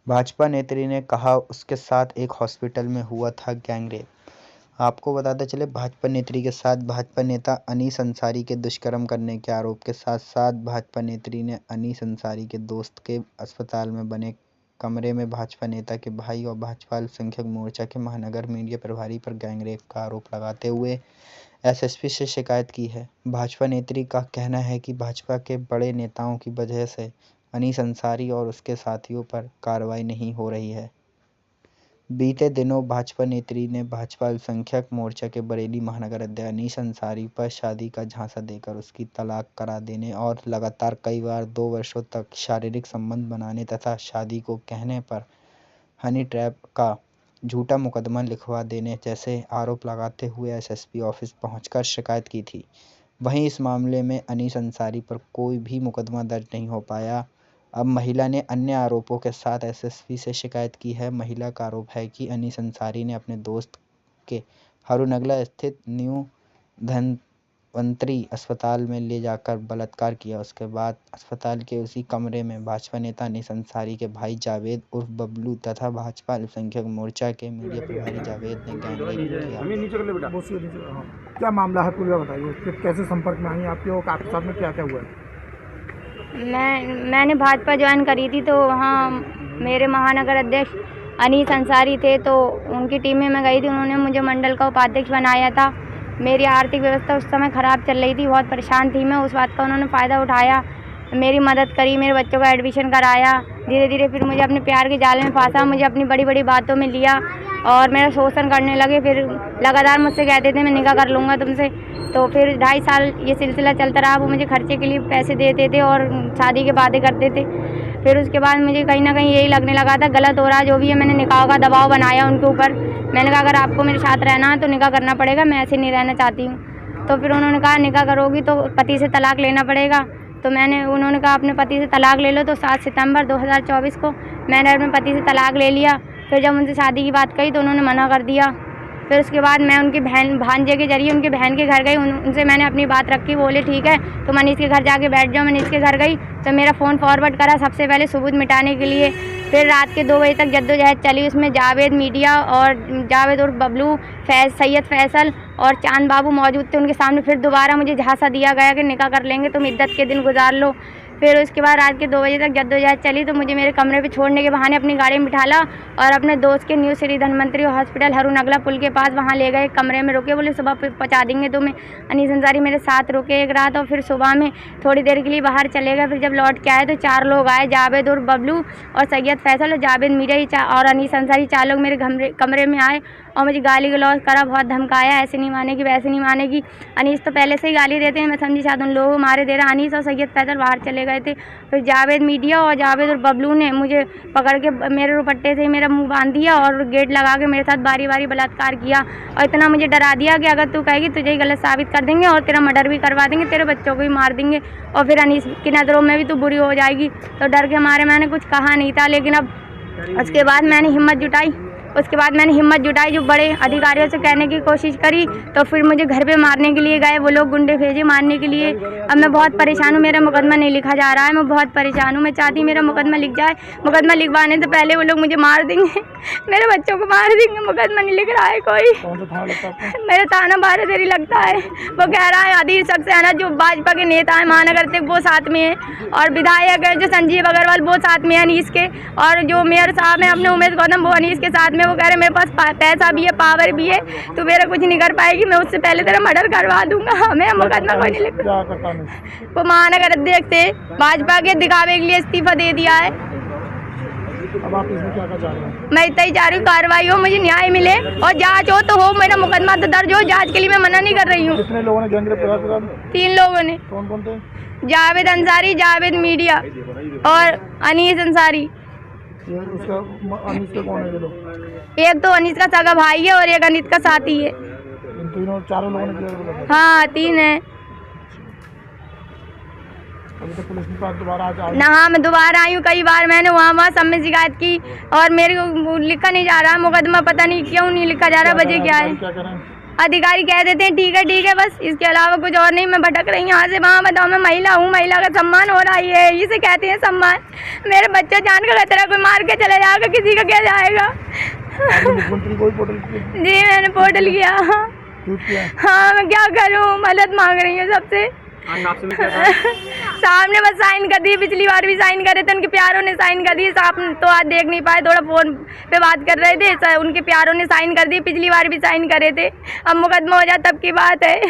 भाजपा नेत्री ने कहा उसके साथ एक हॉस्पिटल में हुआ था गैंगरेप। आपको बताते चले, भाजपा नेत्री के साथ भाजपा नेता अनीस अंसारी के दुष्कर्म करने के आरोप के साथ साथ भाजपा नेत्री ने अनीस अंसारी के दोस्त के अस्पताल में बने कमरे में भाजपा नेता के भाई और भाजपा अल्पसंख्यक मोर्चा के महानगर मीडिया प्रभारी पर गैंगरेप का आरोप लगाते हुए एसएसपी से शिकायत की है। भाजपा नेत्री का कहना है कि भाजपा के बड़े नेताओं की वजह से अनीस अंसारी और उसके साथियों पर कार्रवाई नहीं हो रही है। बीते दिनों भाजपा नेत्री ने भाजपा अल्पसंख्यक मोर्चा के बरेली महानगर अध्यक्ष अनीस अंसारी पर शादी का झांसा देकर उसकी तलाक करा देने और लगातार कई बार 2 वर्षों तक शारीरिक संबंध बनाने तथा शादी को कहने पर हनी ट्रैप का झूठा मुकदमा लिखवा देने जैसे आरोप लगाते हुए एसएसपी ऑफिस पहुंचकर शिकायत की थी। वहीं इस मामले में अनीस अंसारी पर कोई भी मुकदमा दर्ज नहीं हो पाया। अब महिला ने अन्य आरोपों के साथ एसएसपी से शिकायत की है। महिला का आरोप है कि अनीस अंसारी ने अपने दोस्त के हरुनगला स्थित न्यू धन्वंतरी अस्पताल में ले जाकर बलात्कार किया। उसके बाद अस्पताल के उसी कमरे में भाजपा नेता अनीस अंसारी के भाई जावेद उर्फ बबलू तथा भाजपा अल्पसंख्यक मोर्चा के मीडिया प्रभारी जावेद ने गैंगरेप किया। क्या मामला है पूरा बताइए, कैसे संपर्क में आई आपके और आपके साथ में क्या क्या हुआ है? मैंने भाजपा ज्वाइन करी थी, तो वहाँ मेरे महानगर अध्यक्ष अनीस अंसारी थे, तो उनकी टीम में मैं गई थी। उन्होंने मुझे मंडल का उपाध्यक्ष बनाया था। मेरी आर्थिक व्यवस्था उस समय ख़राब चल रही थी, बहुत परेशान थी मैं। उस बात का उन्होंने फ़ायदा उठाया, मेरी मदद करी, मेरे बच्चों का एडमिशन कराया। धीरे धीरे फिर मुझे अपने प्यार के जाल में फंसा, मुझे अपनी बड़ी बड़ी बातों में लिया और मेरा शोषण करने लगे। फिर लगातार मुझसे कहते थे मैं निकाह कर लूँगा तुमसे। तो फिर 2.5 साल ये सिलसिला चलता रहा। वो मुझे खर्चे के लिए पैसे देते थे और शादी के वादे करते थे। फिर उसके बाद मुझे कहीं ना कहीं यही लगने लगा था गलत हो रहा जो भी है। मैंने निकाह का दबाव बनाया उनके ऊपर। मैंने कहा अगर आपको मेरे साथ रहना है तो निकाह करना पड़ेगा, मैं ऐसे नहीं रहना चाहती हूँ। तो फिर उन्होंने कहा निकाह करोगी तो पति से तलाक लेना पड़ेगा। तो उन्होंने कहा अपने पति से तलाक ले लो। तो 7 सितंबर 2024 को मैंने अपने पति से तलाक ले लिया। फिर जब उनसे शादी की बात कही तो उन्होंने मना कर दिया। फिर उसके बाद मैं उनकी भांजे के जरिए उनकी बहन के घर गई। उनसे मैंने अपनी बात रखी। बोले ठीक है तो मनीष के घर जाके बैठ जाओ। मनीष के घर गई तो मेरा फ़ोन फॉरवर्ड करा सबसे पहले सबूत मिटाने के लिए। फिर रात के 2 बजे तक जद्दोजहद चली। उसमें जावेद मीडिया और जावेद और बबलू सैयद फैसल और चांद बाबू मौजूद थे उनके सामने। फिर दोबारा मुझे झांसा दिया गया कि निकाह कर लेंगे, तुम इद्दत के दिन गुजार लो। फिर उसके बाद रात के 2 बजे तक जद्दोजहद चली तो मुझे मेरे कमरे पे छोड़ने के बहाने अपनी गाड़ी में बिठाला और अपने दोस्त के न्यू श्री धन्वंतरी हॉस्पिटल हरुनगला पुल के पास वहाँ ले गए। कमरे में रुके, बोले सुबह पहुँचा देंगे तुम्हें। अनीस अंसारी मेरे साथ रुके एक रात और फिर सुबह में थोड़ी देर के लिए बाहर चले गए। फिर जब लौट के आए तो 4 लोग आए, जावेद और बबलू और सैयद फैसल और जावेद मीडिया और अनीस अंसारी। 4 लोग मेरे कमरे में आए और मुझे गाली गलौज करा, बहुत धमकाया, ऐसे नहीं मानेगी वैसे नहीं मानेगी। अनीस तो पहले से ही गाली देते हैं, मैं समझी शायद उन लोगों को मारे दे रहा। अनीस और सैयद फैसल बाहर चले गए थे। फिर जावेद मीडिया और जावेद और बबलू ने मुझे पकड़ के मेरे दुपट्टे से मेरा मुंह बांध दिया और गेट लगा के मेरे साथ बारी बारी बलात्कार किया और इतना मुझे डरा दिया कि अगर तू कहेगी तुझे ही गलत साबित कर देंगे और तेरा मर्डर भी करवा देंगे, तेरे बच्चों को भी मार देंगे और फिर अनीस की नज़रों में भी तू बुरी हो जाएगी। तो डर के मारे मैंने कुछ कहा नहीं था। लेकिन अब उसके बाद मैंने हिम्मत जुटाई जो बड़े अधिकारियों से कहने की कोशिश करी। तो फिर मुझे घर पे मारने के लिए गए, वो लोग गुंडे भेजे मारने के लिए। अब मैं बहुत परेशान हूँ, मेरा मुकदमा नहीं लिखा जा रहा है, मैं बहुत परेशान हूँ। मैं चाहती मेरा मुकदमा लिख जाए। मुकदमा लिखवाने से पहले वो लोग मुझे मार देंगे, मेरे बच्चों को मार देंगे। मुकदमा नहीं लिख रहा है कोई। मेरा थाना बारादेरी लगता है। वो कह रहा है अधीर सक्सेना जो भाजपा के नेता है महानगर से वो साथ में है और विधायक है जो संजीव अग्रवाल वो साथ में है अनीस के, और जो मेयर साहब है अपने उमेश गौतम वो अनीस के साथ में। वो कह रहे मेरे पास पैसा भी है, पावर भी है, तू मेरा कुछ नहीं कर पाएगी, मैं उससे पहले तेरा मर्डर करवा दूंगा। मेरा मुकदमा कोई नहीं लिख। वो महानगर अध्यक्ष थे भाजपा के, दिखावे के लिए इस्तीफा दे दिया है। अब आप इसमें क्या चाह रहे हैं? मैं इतना ही चाह रही हूँ कार्रवाई हो, मुझे न्याय मिले और जांच हो तो हो, मेरा मुकदमा तो दर्ज हो। जांच के लिए मैं मना नहीं कर रही हूँ। कितने लोगों ने गैंगरेप करा? 3 लोगों ने। कौन कौन थे? जावेद अंसारी, जावेद मीडिया और अनीस अंसारी। उसका अनीस का कौन है ये लोग? एक तो अनीस का सगा भाई है और एक अनीस का साथी है। इन तीनों 4 लोगों ने किया? हाँ 3 है। अभी तो पुलिस के पास दोबारा आज ना, हाँ मैं दोबारा आई हूँ कई बार। मैंने वहाँ सब में शिकायत की और मेरे को लिखा नहीं जा रहा मुकदमा, पता नहीं क्यों नहीं लिखा जा रहा, वजह क्या है। क्या करें? अधिकारी कह देते हैं ठीक है, बस इसके अलावा कुछ और नहीं। मैं भटक रही हूँ यहाँ से वहाँ, बताओ मैं महिला हूँ, महिला का सम्मान हो रहा है, इसे कहते हैं सम्मान। मेरे बच्चे जान का खतरा, कोई मार के चले जाएगा, किसी का क्या जाएगा। मुख्यमंत्री को पोर्टल किया? जी मैंने पोर्टल किया। ट्वीट किया? हाँ मैं क्या करूँ, मदद मांग रही हूँ सबसे। सामने बस साइन कर दिए, पिछली बार भी साइन करे थे, उनके प्यारों ने साइन कर दिए। साहब तो आज देख नहीं पाए, थोड़ा फोन पे बात कर रहे थे, उनके प्यारों ने साइन कर दिए, पिछली बार भी साइन करे थे। अब मुकदमा हो जाए तब की बात है।